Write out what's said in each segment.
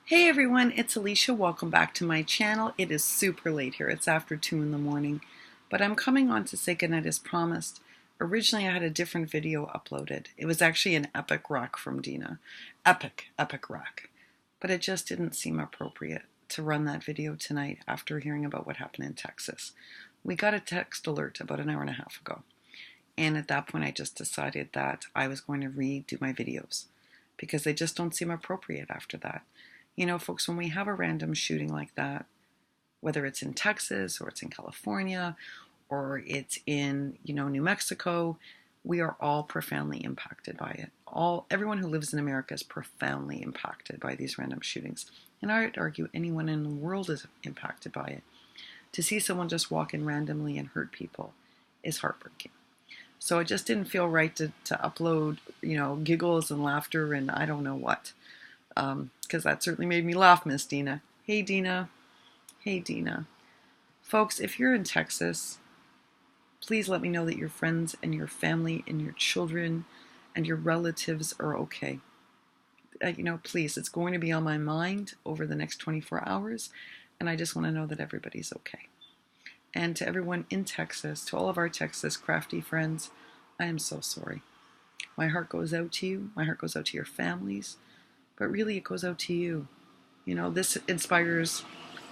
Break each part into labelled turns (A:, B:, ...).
A: Hey everyone, it's Alicia. Welcome back to my channel. It is super late here. It's after 2 in the morning, but I'm coming on to say goodnight as promised. Originally, I had a different video uploaded. It was actually an epic rock from Dina. Epic rock. But it just didn't seem appropriate to run that video tonight after hearing about what happened in Texas. We got a text alert about an hour and a half ago. And at that point, I just decided that I was going to redo my videos because they just don't seem appropriate after that. You know, folks, when we have a random shooting like that, whether it's in Texas or it's in California or it's in, New Mexico, we are all profoundly impacted by it. Everyone who lives in America is profoundly impacted by these random shootings. And I would argue anyone in the world is impacted by it. To see someone just walk in randomly and hurt people is heartbreaking. So it just didn't feel right to upload, giggles and laughter and I don't know what. Because that certainly made me laugh, Miss Dina. Hey, Dina. Hey, Dina. Folks, if you're in Texas, please let me know that your friends and your family and your children and your relatives are okay. Please, it's going to be on my mind over the next 24 hours, and I just want to know that everybody's okay. And to everyone in Texas, to all of our Texas crafty friends, I am so sorry. My heart goes out to you. My heart goes out to your families. But really, it goes out to you. This inspires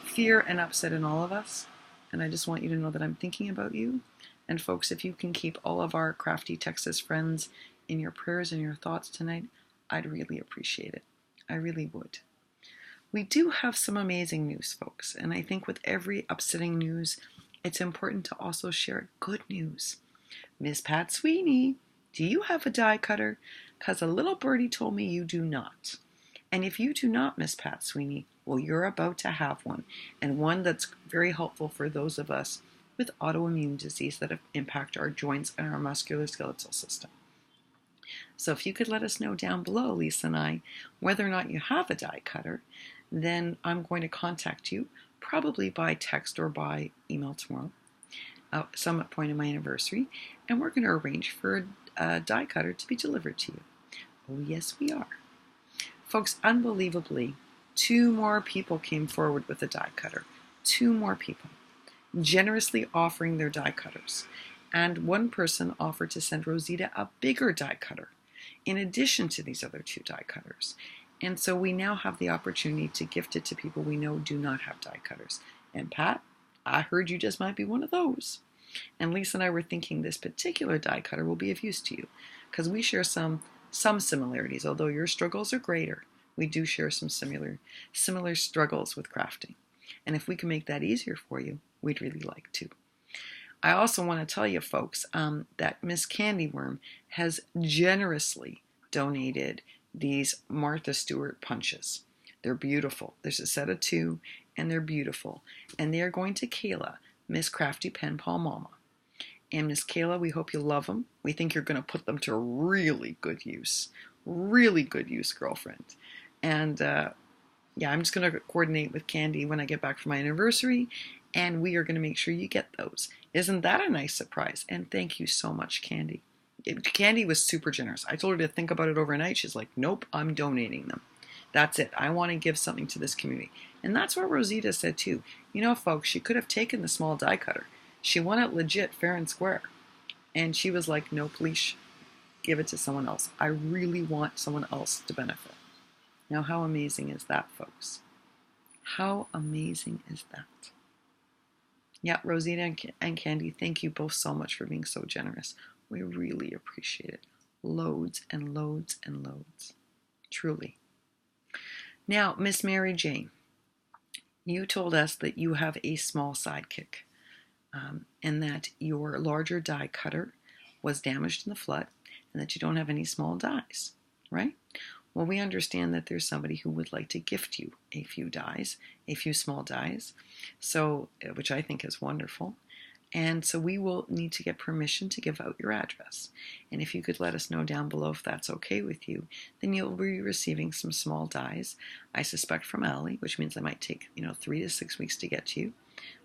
A: fear and upset in all of us. And I just want you to know that I'm thinking about you. And folks, if you can keep all of our crafty Texas friends in your prayers and your thoughts tonight, I'd really appreciate it. I really would. We do have some amazing news, folks. And I think with every upsetting news, it's important to also share good news. Miss Pat Sweeney, do you have a die cutter? Because a little birdie told me you do not. And if you do not, Miss Pat Sweeney, well, you're about to have one, and one that's very helpful for those of us with autoimmune disease that impact our joints and our musculoskeletal system. So if you could let us know down below, Lisa and I, whether or not you have a die cutter, then I'm going to contact you, probably by text or by email tomorrow, some point in my anniversary, and we're going to arrange for a die cutter to be delivered to you. Oh, yes, we are. Folks, unbelievably, 2 more people came forward with a die cutter. 2 more people generously offering their die cutters. And one person offered to send Rosita a bigger die cutter in addition to these other 2 die cutters. And so we now have the opportunity to gift it to people we know do not have die cutters. And Pat, I heard you just might be one of those. And Lisa and I were thinking this particular die cutter will be of use to you because we share some similarities. Although your struggles are greater, we do share some similar struggles with crafting. And if we can make that easier for you, we'd really like to. I also want to tell you, folks, that Miss Candyworm has generously donated these Martha Stewart punches. They're beautiful. There's a set of 2, and they're beautiful. And they are going to Kayla, Miss Crafty Pen Pal Mama. And Miss Kayla, we hope you love them. We think you're going to put them to really good use. Really good use, girlfriend. And I'm just going to coordinate with Candy when I get back from my anniversary. And we are going to make sure you get those. Isn't that a nice surprise? And thank you so much, Candy. Candy was super generous. I told her to think about it overnight. She's like, nope, I'm donating them. That's it. I want to give something to this community. And that's what Rosita said too. Folks, she could have taken the small die cutter. She won it legit, fair and square. And she was like, no, please give it to someone else. I really want someone else to benefit. Now, how amazing is that, folks? How amazing is that? Yeah, Rosita and Candy, thank you both so much for being so generous. We really appreciate it. Loads and loads and loads. Truly. Now, Miss Mary Jane, you told us that you have a small sidekick. And that your larger die cutter was damaged in the flood and that you don't have any small dies, right? Well, we understand that there's somebody who would like to gift you a few dies, a few small dies, so which I think is wonderful. And so we will need to get permission to give out your address. And if you could let us know down below if that's okay with you, then you'll be receiving some small dies, I suspect from Allie, which means they might take 3 to 6 weeks to get to you.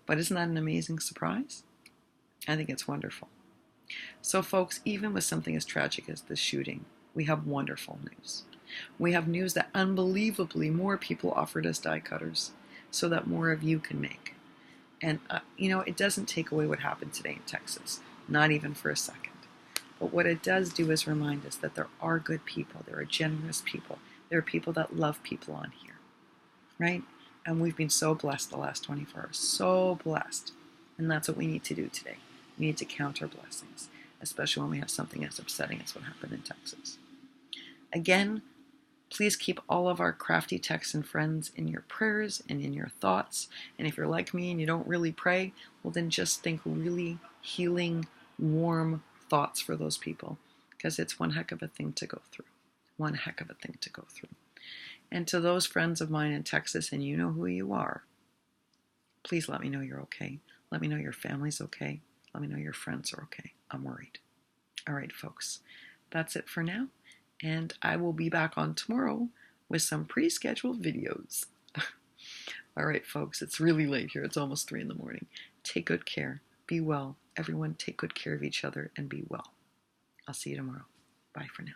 A: But isn't that an amazing surprise? I think it's wonderful. So folks, even with something as tragic as this shooting, we have wonderful news. We have news that unbelievably more people offered us die cutters so that more of you can make. And, it doesn't take away what happened today in Texas, not even for a second. But what it does do is remind us that there are good people, there are generous people, there are people that love people on here, right? And we've been so blessed the last 24 hours, so blessed. And that's what we need to do today. We need to count our blessings, especially when we have something as upsetting as what happened in Texas. Again, please keep all of our crafty Texan friends in your prayers and in your thoughts. And if you're like me and you don't really pray, well, then just think really healing, warm thoughts for those people, because it's one heck of a thing to go through. One heck of a thing to go through. And to those friends of mine in Texas, and you know who you are, please let me know you're okay. Let me know your family's okay. Let me know your friends are okay. I'm worried. All right, folks, that's it for now. And I will be back on tomorrow with some pre-scheduled videos. All right, folks, it's really late here. It's almost 3 in the morning. Take good care. Be well. Everyone, take good care of each other and be well. I'll see you tomorrow. Bye for now.